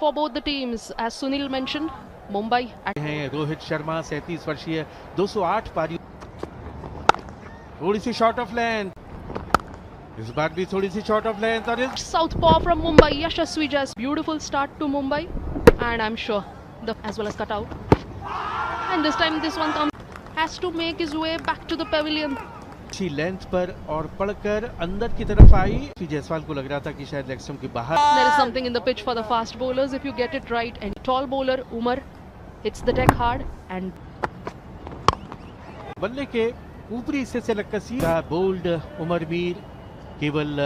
for both the teams. As Sunil mentioned, Mumbai हैं रोहित शर्मा 37 वर्षीय 208 पारी, थोड़ी सी शॉर्ट ऑफ लेंथ, इस बार भी थोड़ी सी शॉर्ट ऑफ लेंथ और इस Southpaw from Mumbai, Yashasvi Jaiswal. Beautiful start to Mumbai, and I'm sure as well as cut out. And this time this one has to make his way back to the pavilion. अच्छी length पर और पड़कर अंदर की तरफ आई। जायसवाल को लग रहा था कि शायद लेग स्टंप के बाहर। There is something in the pitch for the fast bowlers if you get it right. And tall bowler Umar hits the deck hard and बल्ले के ऊपरी हिस्से से लगकर सीधा बोल्ड उमर मीर केवल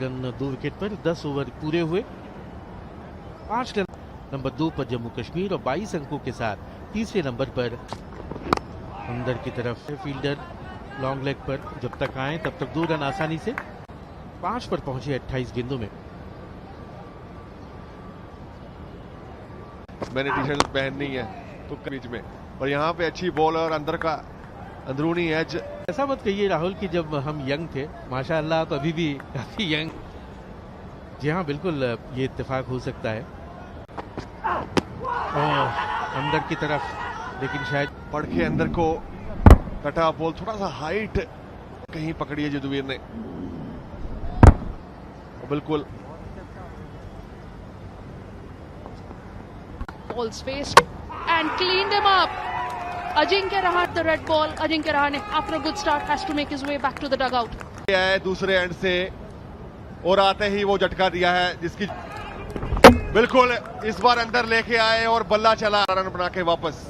रन 2 विकेट पर 10 ओवर पूरे हुए, 5 रन। नंबर 2 पर जम्मू कश्मीर और 22 अंकों के साथ तीसरे नंबर पर अंदर की तरफ फील्डर लॉन्ग लेग पर जब तक आए तब तक 2 रन आसानी से 5 पर पहुंचे 28 गेंदों में। मैंने टी शर्ट पहननी है तो बीच में, और यहाँ पे अच्छी बॉल और अंदर का अंदरूनी एज। ऐसा मत कहिए राहुल कि जब हम यंग थे, माशाअल्लाह तो अभी भी काफी यंग। जी हाँ, बिल्कुल ये इत्तेफाक हो सकता है। अंदर की तरफ, लेकिन शायद पड़ के अंदर को कटा बॉल, थोड़ा सा हाइट कहीं पकड़ी है जदुवीर ने, बिल्कुल। balls faced and cleaned him up. Ajinkya Rahane, the red ball. Ajinkya Rahane, after a good start, has to make his way back to the dugout. है दूसरे एंड से और आते ही वो झटका दिया है जिसकी बिल्कुल इस बार अंदर लेके आए और बल्ला चला, रन बना के वापस।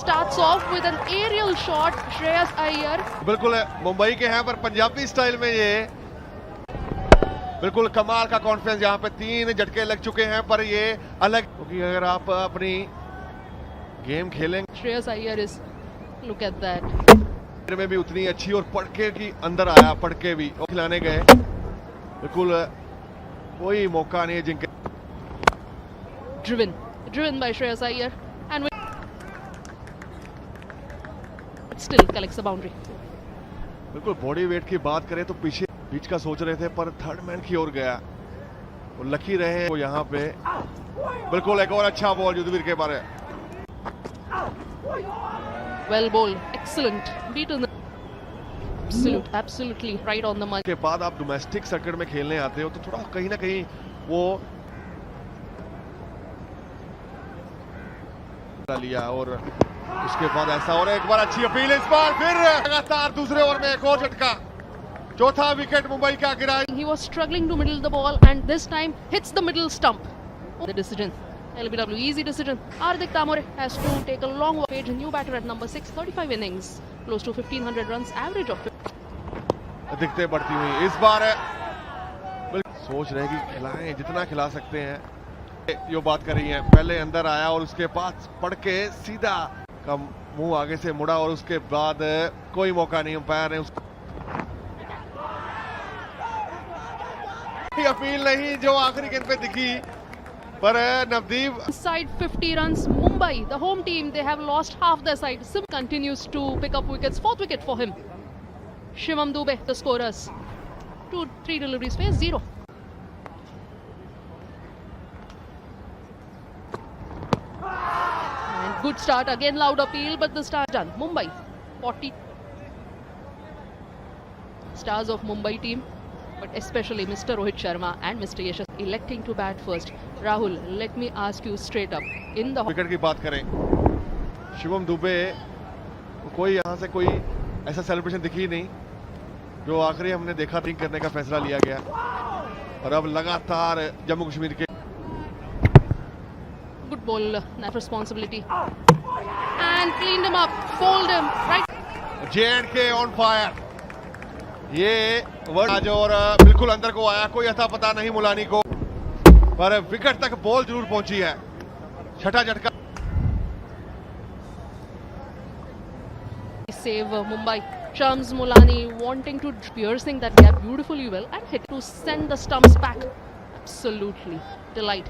Starts off with an aerial shot, Shreyas Iyer. बिल्कुल मुंबई के हैं पर पंजाबी स्टाइल में ये बिल्कुल कमाल का कॉन्फिडेंस। यहाँ पे 3 झटके लग चुके हैं पर ये अलग, क्योंकि अगर आप अपनी गेम खेलेंगे Shreyas Iyer is, look at that. में भी उतनी अच्छी, और पड़के की अंदर आया, पड़के भी और खिलाने गए, बिल्कुल कोई मौका नहीं है जिनके। Driven by Shreyas Iyer, and still collects the boundary. बिल्कुल बॉडी वेट की बात करें तो पीछे बीच का सोच रहे थे पर थर्ड मैन की ओर गया, वो लकी रहे वो यहाँ पे। बिल्कुल एक और अच्छा बॉल युद्धवीर के बारे। Well bowled, excellent, beaten. Absolutely right on the money. के बाद आप डोमेस्टिक सर्किट में खेलने आते हो तो थोड़ा कहीं ना कहीं वो लिया, और उसके बाद ऐसा, और एक बार अच्छी अपील, इस बार फिर लगातार दूसरे ओवर में एक और झटका, चौथा विकेट मुंबई का गिरा। He was struggling to middle the ball and this time hits the middle stump. The decision, LBW, easy decision. Hardik Tamore has to take a long page, new batter at number 6, 35 innings, close to 1500 runs, average of दिखते बढ़ती हुई इस बार सोच रहे कि खिलाएं जितना खिला सकते हैं। जो बात कर रही है, पहले अंदर आया और उसके पास पड़ के सीधा का मुंह आगे से मुड़ा, और उसके बाद कोई मौका नहीं, अंपायर ने उसको अपील नहीं जो आखिरी गेंद पे दिखी, पर Navdeep. Inside 50 runs, Mumbai, the home team, they have lost half their side. Sim continues to pick up wickets, 4th wicket for him. Shivam Dube, the scorers. 2-3 deliveries, face 0. And good start, again loud appeal, but the start done. Mumbai, 40 stars of Mumbai team, but especially Mr. Rohit Sharma and Mr. Yashasvi electing to bat first. Rahul, let me ask you straight up. In the wicket की बात करें, शिवम दुबे कोई यहाँ से कोई ऐसा celebration दिखी नहीं जो आखिरी हमने देखा, थिंक करने का फैसला लिया गया, और अब लगातार जम्मू कश्मीर के good ball, that responsibility, and cleaned him up, fold him right. J&K on fire, ये वर्ड आज और बिल्कुल अंदर को आया, कोई अता पता नहीं मुलानी को, पर विकेट तक बॉल जरूर पहुंची है। छठा झटका Save Mumbai. Shams Mulani wanting to piercing that gap beautifully well and hit to send the stumps back. Absolutely delight.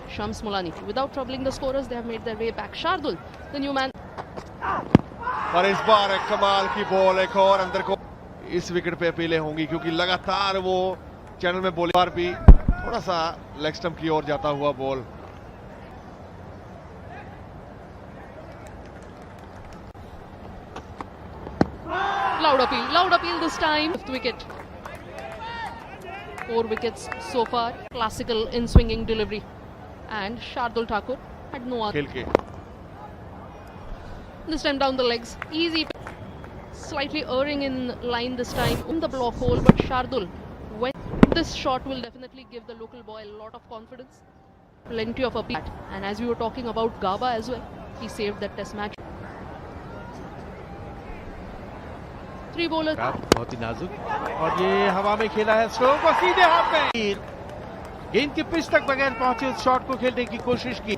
Shams Mulani without troubling the scorers, they have made their way back. Shardul, the new man. और इस बार कमाल की ball एक और अंदर को इस wicket पे अपीलें होंगी क्योंकि लगातार वो चैनल में बॉलिंग बार भी थोड़ा सा लेग स्टंप की ओर जाता हुआ ball. Loud appeal this time. 5th wicket. 4 wickets so far. Classical in swinging delivery. And Shardul Thakur had no other. खेल के This time down the legs. Easy. Slightly erring in line this time in the block hole, but Shardul, when this shot will definitely give the local boy a lot of confidence. Plenty of appeal. And as we were talking about Gaba as well, he saved that test match. 3 bowlers. बहुत ही नाजुक और ये हवा में खेला है stroke और सीधे हाथ में गेंद की पिच तक बगैर पहुंचे उस शॉट को खेलने की कोशिश की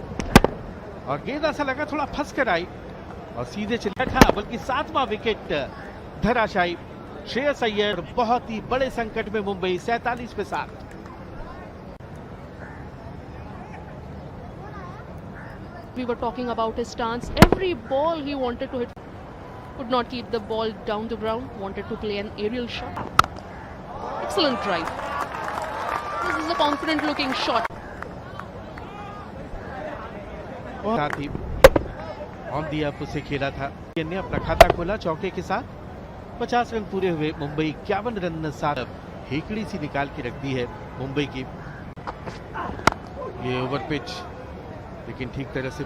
और गेंद ऐसा लगा थोड़ा फंस कर आई और सीधे चला था, बल्कि 7वां विकेट धराशायी। श्रेयस अय्यर बहुत ही बड़े संकट में मुंबई 47 पे 7। We were talking about his stance. Every ball he wanted to hit. Could not keep the ball down to ground. Wanted to play an aerial shot. Excellent drive. This is a confident looking shot. साथ ही on the up उसे खेला था। ने अपना खाता खोला चौके के साथ। 50 रन पूरे हुए। मुंबई 51 रन साथ हेकड़ी सी निकाल के रख दी है मुंबई की। ये ओवर पिच लेकिन ठीक तरह से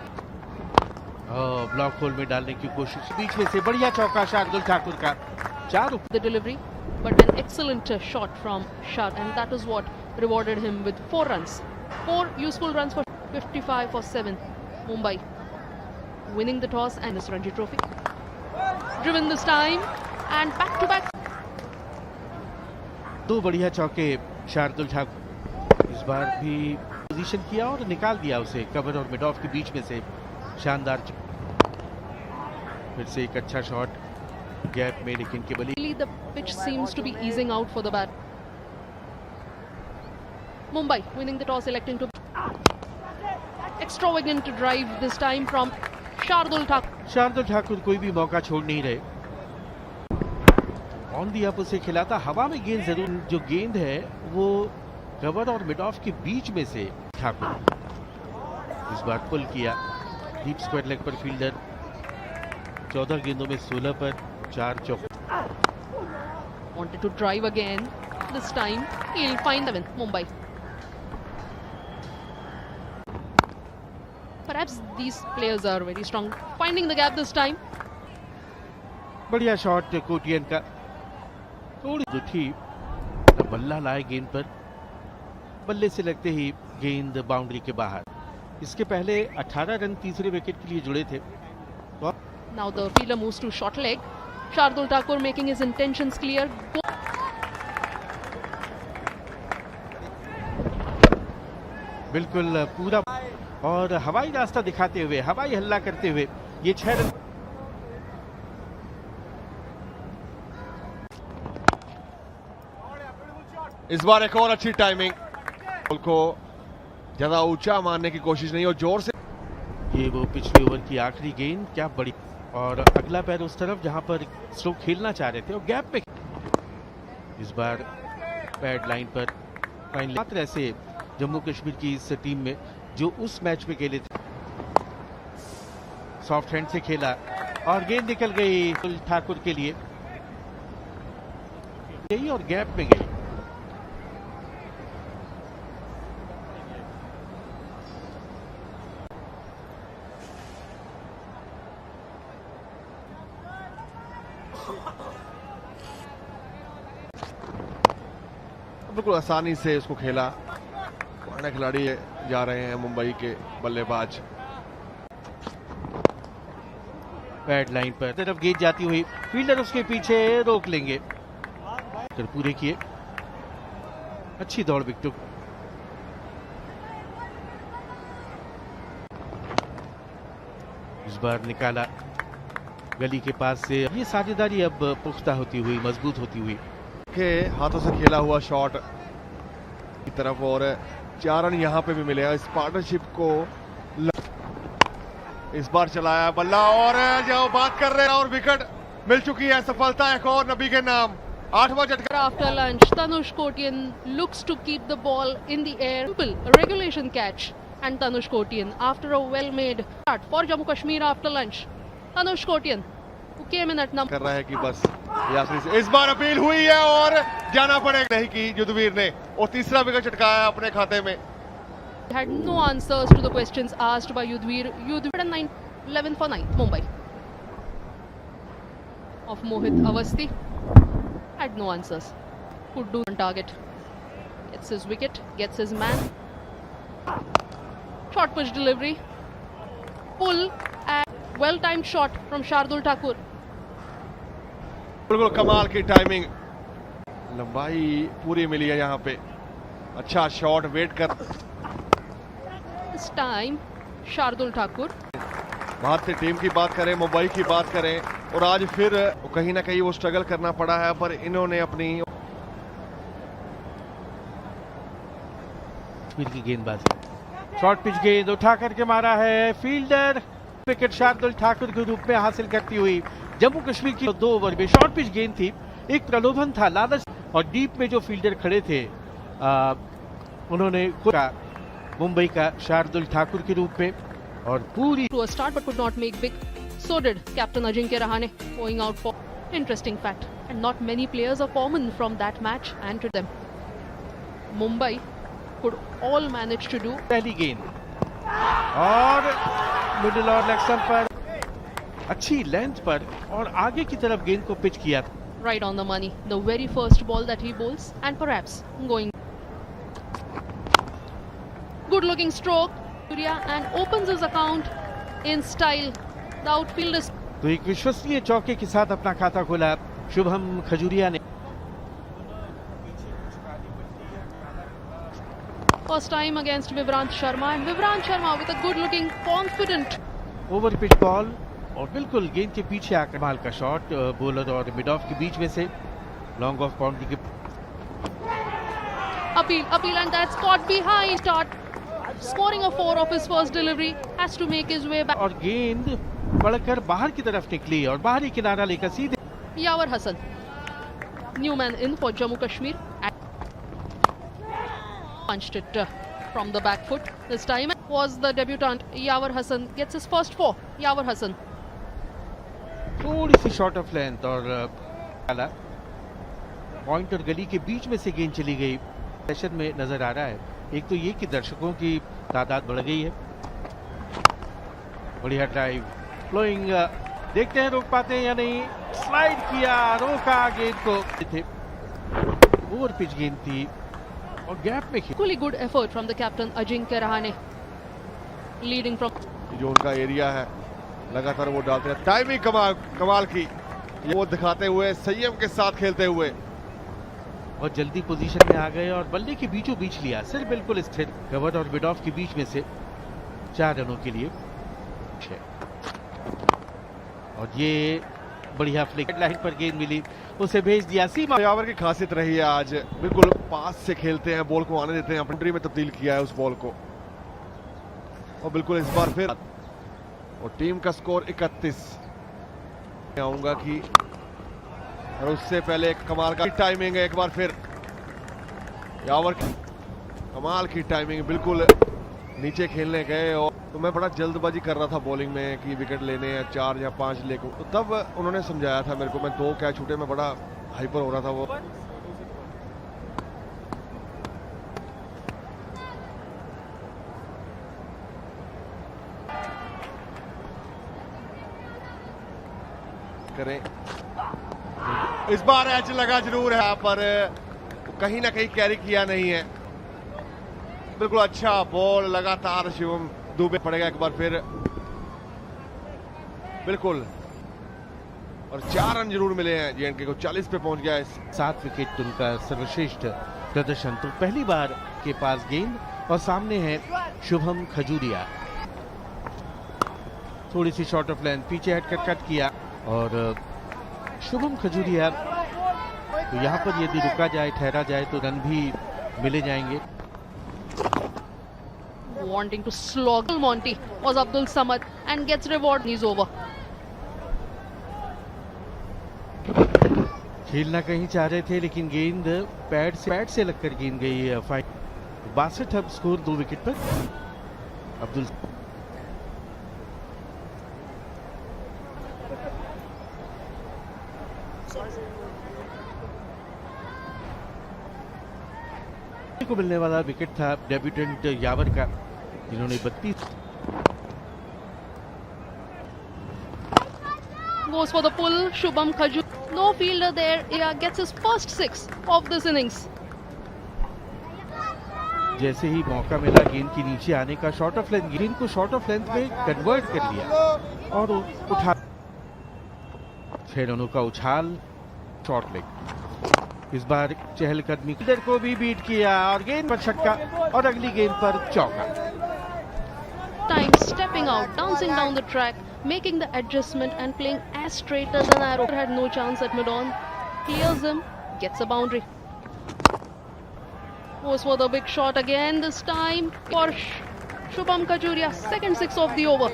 ब्लॉक होल में डालने की कोशिश। बीच में से बढ़िया चौका शार्दुल ठाकुर का। 4 The delivery, but an excellent shot from Shah, and that is what rewarded him with 4 runs. 4 useful runs for 55 for 7. Mumbai winning the toss and this Ranji Trophy. Driven this time and back to back. 2 बढ़िया चौके शार्दुल ठाकुर। इस बार भी position किया और निकाल दिया उसे cover और मिड ऑफ के बीच में से। शानदार फिर से एक अच्छा शॉट गैप में लेकिन केवल The pitch seems to be easing out for the bat. Mumbai winning the toss, electing to extravagant drive this time from Shardul Thakur. Shardul Thakur कोई भी मौका छोड़ नहीं रहे। ऑन दी अप उसे खिलाता हवा में गेंद जरूर, जो गेंद है वो कवर और मिड ऑफ के बीच में से ठाकुर इस बार पुल किया। डीप स्क्वायर लेग पर फील्डर 14 गेंदों में 16 पर 4 चौके। Wanted to drive again. This time he'll find the win. Mumbai. Perhaps these players are very strong. Finding the gap this time. बढ़िया शॉट कोटियन का। थोड़ी जो थी बल्ला लाए गेंद पर, बल्ले से लगते ही गेंद बाउंड्री के बाहर। इसके पहले 18 रन तीसरे विकेट के लिए जुड़े थे। Now the fielder moves to short leg. Shardul Thakur making his intentions clear. बिल्कुल पूरा और हवाई रास्ता दिखाते हुए, हवाई हल्ला करते हुए ये 6 रन। इस बार एक और अच्छी टाइमिंग, बॉल को ज्यादा ऊंचा मारने की कोशिश नहीं और जोर से। ये वो पिछले ओवर की आखिरी गेंद, क्या बड़ी, और अगला पैर उस तरफ जहां पर स्ट्रोक खेलना चाह रहे थे और गैप पे। इस बार पैड लाइन पर फाइनली मात्र ऐसे जम्मू कश्मीर की इस टीम में जो उस मैच में खेले थे। सॉफ्ट हैंड से खेला और गेंद निकल गई ठाकुर के लिए गई और गैप में गई। बिल्कुल आसानी से उसको खेला। पुराने खिलाड़ी जा रहे हैं मुंबई के बल्लेबाज। पैड लाइन पर तरफ गेंद जाती हुई, फील्डर उसके पीछे रोक लेंगे। फिर पूरे किए, अच्छी दौड़ विकेट। इस बार निकाला गली के पास से। ये साझेदारी अब पुख्ता होती हुई, मजबूत होती हुई। के हाथों से खेला हुआ शॉट की तरफ और 4 रन यहां पे भी मिले। इस पार्टनरशिप को इस बार चलाया बल्ला और जो बात कर रहे हैं और विकेट मिल चुकी है, सफलता एक और नबी के नाम। 8वां झटका। After lunch, Tanush Kotian looks to keep the ball in the air. Simple, a regulation catch. And Tanush Kotian, after a well-made start for Jammu Kashmir after lunch, Tanush Kotian, who came in at number कर रहा है कि बस ये आखिरी से इस बार appeal हुई है और जाना पड़ेगा, नहीं की युद्धवीर ने और तीसरा विकेट चटकाया अपने खाते में। had no answers to the questions asked by Yudhvir. Yudhvir and 11 for 9th, Mumbai. Of Mohit Awasthi, had no answers. Could do on target. Gets his wicket, gets his man. Short pitch delivery. Pull and well-timed shot from Shardul Thakur. बिल्कुल कमाल की timing, लंबाई पूरी मिली है यहाँ पे। अच्छा shot wait कर। This time, Shardul Thakur. भारतीय टीम की बात करें, मुंबई की बात करें और आज फिर कहीं ना कहीं वो स्ट्रगल करना पड़ा है, पर इन्होंने अपनी की गेंदबाजी, शॉर्ट पिच गेंद उठा करके मारा है फील्डर, विकेट शार्दुल ठाकुर के रूप में हासिल करती हुई जम्मू कश्मीर की 2 ओवर में। शॉर्ट पिच गेंद थी, एक प्रलोभन था, लालच, और डीप में जो फील्डर खड़े थे उन्होंने मुंबई का शार्दुल ठाकुर के रूप में और पूरी To a start but could not make big. So did Captain Ajinkya Rahane, going out for interesting fact. And not many players are common from that match and to them. Mumbai could all manage to do. पहली गेंद और middle और leg stump पर अच्छी length पर और आगे की तरफ गेंद को पिच किया। Right on the money. The very first ball that he bowls and perhaps going. Good looking stroke. And opens his account in style. The outfield is. तो एक विश्वसनीय चौके के साथ अपना खाता खोला शुभम खजूरिया ने। First time against Vivrant Sharma, and Vivrant Sharma with a good looking confident over pitch ball और बिल्कुल गेंद के पीछे आकर कमाल का शॉट, बॉलर और मिड ऑफ के बीच में से लॉन्ग ऑफ बाउंड्री के। appeal and that's caught behind. Start scoring a 4 of his first delivery, has to make his way back. और गेंद बढ़कर बाहर की तरफ निकली और बाहरी किनारा लेकर सीधे। Yawar Hassan, new man in for Jammu Kashmir. Punched it from the back foot. This time was the debutant Yawar Hassan, gets his first 4. Yawar Hassan. थोड़ी सी शॉर्ट ऑफ लेंथ और पॉइंट और गली के बीच में से गेंद चली गई। सेशन में नजर आ रहा है, एक तो ये कि दर्शकों की तादाद बढ़ गई है। बढ़िया ड्राइव, फ्लोइंग, देखते हैं रोक पाते हैं या नहीं। स्लाइड किया, रोका गेंद को। ओवर पिच गेंद थी और गैप में Equally good effort from the captain Ajinkya Rahane, leading from. जो उनका एरिया है लगातार वो डालते हैं। टाइमिंग कमाल की, वो दिखाते हुए संयम के साथ खेलते हुए और जल्दी पोजीशन में आ गए और बल्ले के बीचों बीच लिया, सिर बिल्कुल स्थिर, कवर और मिड ऑफ के बीच में से 4 रनों के लिए। और ये बढ़िया फ्लिक, लाइन पर गेंद मिली, उसे भेज दिया सीमा। यावर की खासियत रही है आज, बिल्कुल पास से खेलते हैं, बॉल को आने देते हैं, बाउंड्री में तब्दील किया है उस बॉल को। और बिल्कुल इस बार फिर और टीम का स्कोर 31। आऊंगा कि और उससे पहले कमाल का टाइमिंग है, एक बार फिर यावर की कमाल की टाइमिंग, बिल्कुल नीचे खेलने गए और तो मैं बड़ा जल्दबाजी कर रहा था बॉलिंग में कि विकेट लेने हैं 4 या 5 लेको, तो तब उन्होंने समझाया था मेरे को, मैं 2 कैच छूटे, मैं बड़ा हाइपर हो रहा था। वो करें, इस बार एच लगा जरूर है पर कहीं ना कहीं कैरी किया नहीं है। बिल्कुल अच्छा बॉल, लगातार शिवम दुबे पड़ेगा एक बार फिर, बिल्कुल, और 4 रन जरूर मिले हैं जेएनके को, 40 पे पहुंच गया है। 7 विकेट उनका सर्वश्रेष्ठ प्रदर्शन। तो पहली बार के पास गेंद और सामने है शुभम खजूरिया। थोड़ी सी शॉर्ट ऑफ लेंथ, पीछे हटकर कट किया और शुभम खजूरिया, तो यहाँ पर यदि रुका जाए, ठहरा जाए तो रन भी मिले जाएंगे। Wanting to slog Monty was Abdul Samad, and gets reward. He's over. खेलना कहीं चाह रहे थे लेकिन गेंद पैड से लगकर गेंद गई। 62 अब स्कोर 2 विकेट पर। अब्दुल को मिलने वाला विकेट था डेब्यूटेंट यावर का, जिन्होंने 32 Goes for the pull. Shubham Khajur. No fielder there. Yeah, gets his first 6 of this innings. जैसे ही मौका मिला गेंद के नीचे आने का, शॉर्ट ऑफ लेंथ, गेंद को शॉर्ट ऑफ लेंथ में कन्वर्ट कर लिया और उठा 6 रनों का उछाल, शॉर्ट लेग। इस बार चहलकदमी फील्डर को भी बीट किया और गेंद पर छक्का और अगली गेंद पर चौका। Time stepping out, dancing down the track, making the adjustment and playing as straight as an arrow. Had no chance at mid-on. Clears him, gets a boundary. Goes for the big shot again, this time for Shubham Khajuria, second 6 of the over.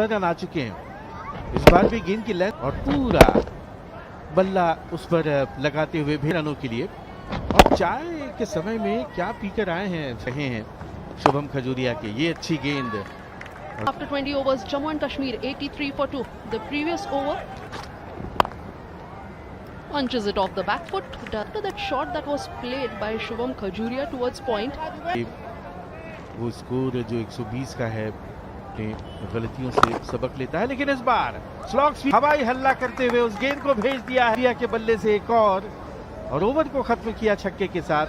Run आ चुके हैं। इस बार भी गेंद की length और पूरा बल्ला उस पर लगाते हुए भी रनों के लिए। और चाय के समय में क्या पीकर आए हैं शुभम खजूरिया के, ये अच्छी गेंद। After 20 overs, Jammu and Kashmir 83 for 2. The previous over punches it off the back foot. After that shot that was played by Shubham Khajuria towards point. वो स्कोर जो 120 का है, गलतियों से सबक लेता है, लेकिन इस बार स्लॉग्स हवाई हल्ला करते हुए उस गेंद को भेज दिया है के बल्ले से एक और ओवर को खत्म किया छक्के के साथ।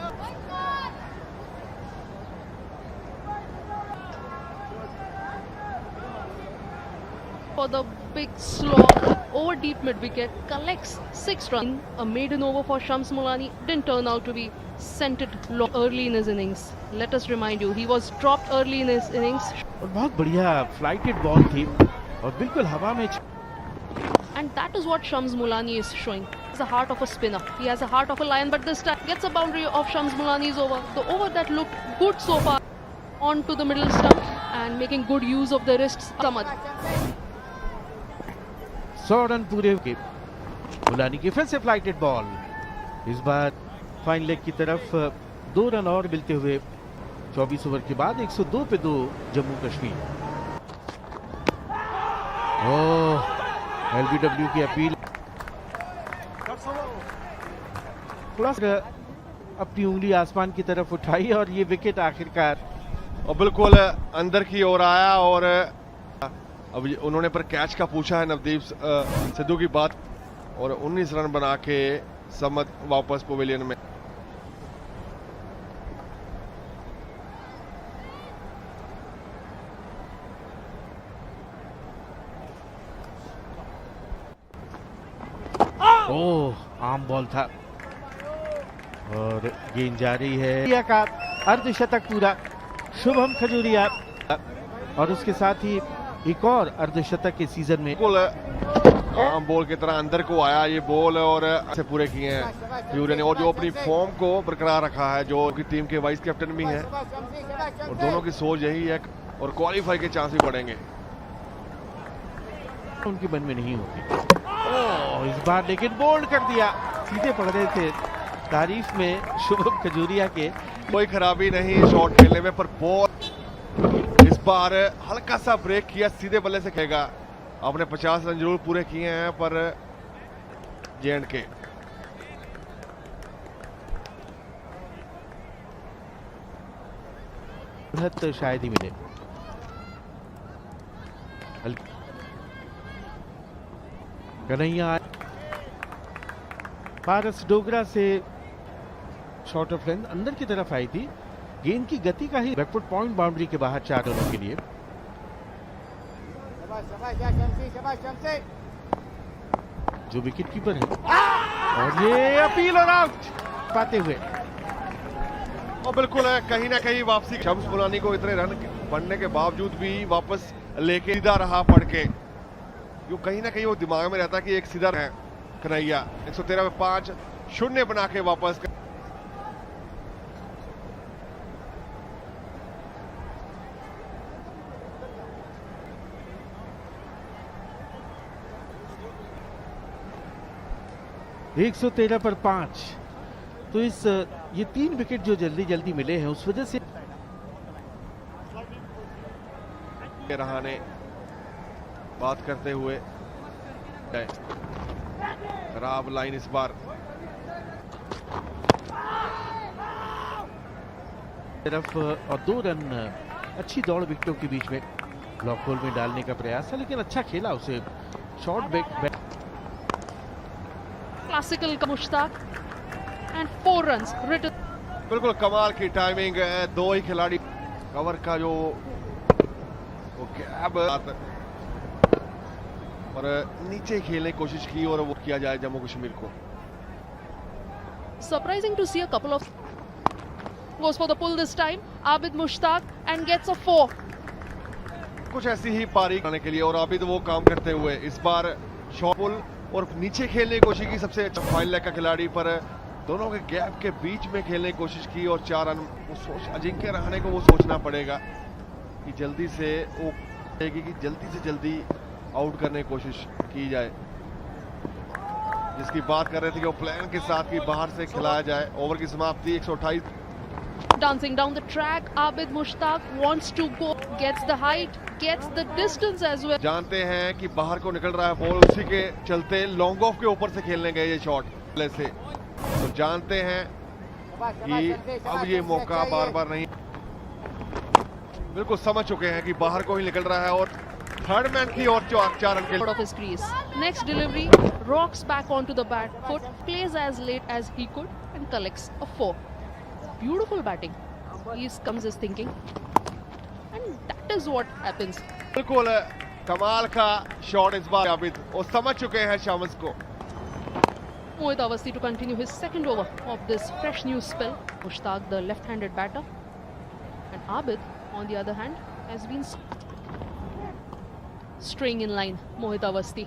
For the big slog over deep mid wicket, collects 6 runs. A maiden over for Shams Mulani didn't turn out to be sent it low early in his innings. Let us remind you, he was dropped early in his innings. और बहुत बढ़िया flighted ball थी और बिल्कुल हवा में। And that is what Shams Mulani is showing. He has the heart of a spinner. He has the heart of a lion, but this time gets a boundary of Shams Mulani's over. The over that looked good so far, on to the middle stump and making good use of the wrists. Samad. 100 run पूरे के मुलानी की फिर से flighted ball. इस बार fine leg की तरफ 2 run और मिलते हुए 24 ओवर के बाद 102 पे 2 जम्मू कश्मीर। एलबीडब्ल्यू की अपील, अपनी उंगली आसमान की तरफ उठाई और ये विकेट आखिरकार और बिल्कुल अंदर की ओर आया। और अब उन्होंने पर कैच का पूछा है नवदीप सिद्धू की बात, और 19 रन बना के समद वापस पवेलियन में। आम बॉल था और गेंद जा रही है का अर्धशतक पूरा शुभम खजूरिया, और उसके साथ ही एक और अर्धशतक के सीजन में। आम बॉल की तरह अंदर को आया ये बॉल और से पूरे किए हैं खजूरिया ने, और जो अपनी फॉर्म को बरकरार रखा है, जो की टीम के वाइस कैप्टन भी हैं, और दोनों की सोच यही है और क्वालिफाई के चांस भी बढ़ेंगे। उनके मन में नहीं होती। इस बार लेकिन बोल्ड कर दिया, सीधे पड़ रहे थे तारीफ में शुभम खजूरिया के। कोई खराबी नहीं शॉट खेलने में, पर बॉल इस बार हल्का सा ब्रेक किया, सीधे बल्ले से खेलेगा। आपने 50 रन जरूर पूरे किए हैं, पर जेएंड के शायद ही मिले। कन्हैया पारस डोगरा से शॉर्ट ऑफ लेंथ अंदर की तरफ आई थी, गेंद की गति का ही बैकफुट पॉइंट बाउंड्री के बाहर 4 रनों के लिए। जो विकेट कीपर है, और ये अपील और आउट पाते हुए, और बिल्कुल कहीं ना कहीं वापसी शम्स मुलानी को इतने रन बनने के बावजूद भी वापस लेके सीधा रहा पड़ के, जो कहीं ना कहीं वो दिमाग में रहता कि एक सीधा है कन्हैया। 113 में 5 शून्य बना के वापस। 113 पर 5। तो ये 3 विकेट जो जल्दी जल्दी मिले हैं उस वजह से रहाणे बात करते हुए खराब लाइन इस बार तरफ और 2 रन अच्छी दौड़ विकेटों के बीच में ब्लॉक होल में डालने का प्रयास था, लेकिन अच्छा खेला उसे शॉर्ट बैक क्लासिकल का मुश्ताक एंड 4 रन्स रिटर्न। बिल्कुल कमाल की टाइमिंग है, 2 ही खिलाड़ी कवर का जो वो गैप और नीचे खेलने की कोशिश की और वो किया जाए जम्मू कश्मीर को। Surprising to see a couple of goes for the pull this time. Abid Mushtaq and gets a 4. कुछ ऐसी ही पारी करने के लिए और आबिद वो काम करते हुए इस बार शॉट पुल और नीचे खेलने की कोशिश की, सबसे अच्छा फाइनल लेग का खिलाड़ी पर दोनों के गैप के बीच में खेलने की कोशिश की और 4 रन। अजिंक्य रहाणे को वो सोचना पड़ेगा कि जल्दी से वो कि जल्दी से जल्दी आउट करने की कोशिश की जाए, जिसकी बात कर रहे थे कि वो प्लान के साथ कि बाहर से खिलाया जाए। ओवर की समाप्ति 128। Dancing down the track, Abid Mushtaq wants to go, gets the height, gets the distance as well. जानते हैं कि बाहर को निकल रहा है बॉल, उसी के चलते लॉन्ग ऑफ के ऊपर से खेलने गए ये शॉट से, तो जानते हैं कि अब ये मौका बार बार नहीं, बिल्कुल समझ चुके हैं कि बाहर को ही निकल रहा है और थर्ड मैन की और 4 रन के Out of his crease. Next delivery, rocks back onto the bat foot, plays as late as he could and collects a 4. Beautiful batting. He comes his thinking, and that is what happens. बिल्कुल कमाल का shot इस बार आबिद, वो समझ चुके हैं शामस को। Mohit Awasthi to continue his second over of this fresh new spell. Mushtaq, the left-handed batter, and Abid, on the other hand, has been straying in line. Mohit Awasthi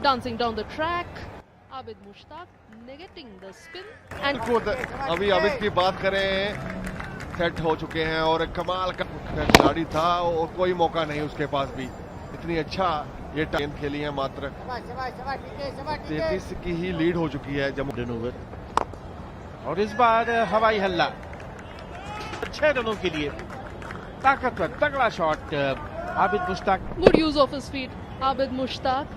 dancing down the track. Abid Mushtaq negating the spin and अभी आबिद की बात करें, set हो चुके हैं और कमाल का खिलाड़ी था और कोई मौका नहीं उसके पास भी, इतनी अच्छा ये गेंद खेली है। मात्र 33 की ही लीड हो चुकी है जम्मू। ओवर और इस बार हवाई हल्ला 6 रनों के लिए ताकतवर तगड़ा shot Abid Mushtaq. good use of his feet. Abid Mushtaq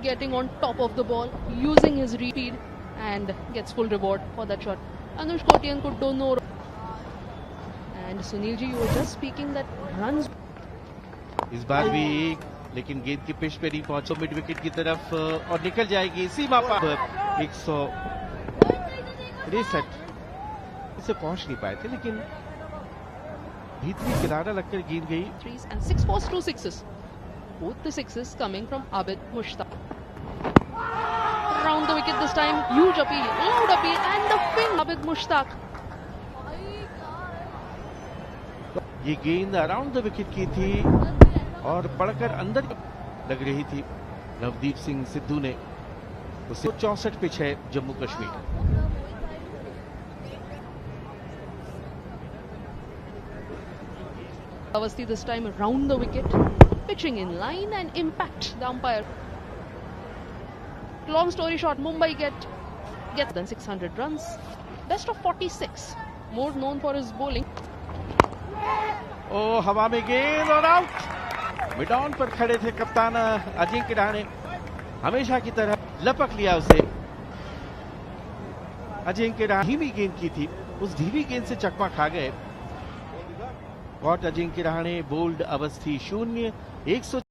getting on top of the ball, using his speed and gets full reward for that shot. Anush Kotian could do no. And Sunil ji, you were just speaking that runs. इस बार भी लेकिन गेंद की pitch पे नहीं पहुंचो mid wicket की तरफ और निकल जाएगी सीमा पर 163 इसे पहुंच नहीं पाए थे, लेकिन भीतरी किनारा लगकर गेंद गई। 3s and 6 fours, 2 sixes. Both the sixes coming from Abid Mushtaq. Round the wicket this time, huge appeal, loud appeal, and the pin. Abid Mushtaq. ये गेंद अराउंड द विकेट की थी और पड़कर अंदर लग रही थी। नवदीप सिंह सिद्धू ने उसे 64 पिच है Jammu Kashmir. Awasthi this time around the wicket, pitching in line and impact the umpire. Long story short, Mumbai gets than 600 runs, best of 46, more known for his bowling. ओ हवा में गेंद और आउट। मिड ऑन पर खड़े थे कप्तान अजिंक्य रहाणे, हमेशा की तरह लपक लिया उसे। अजिंक्य रहाणे धीमी गेंद की थी, उस धीमी गेंद से चकमा खा गए। Caught Ajinkya Rahane, bowled Awasthi 0, 100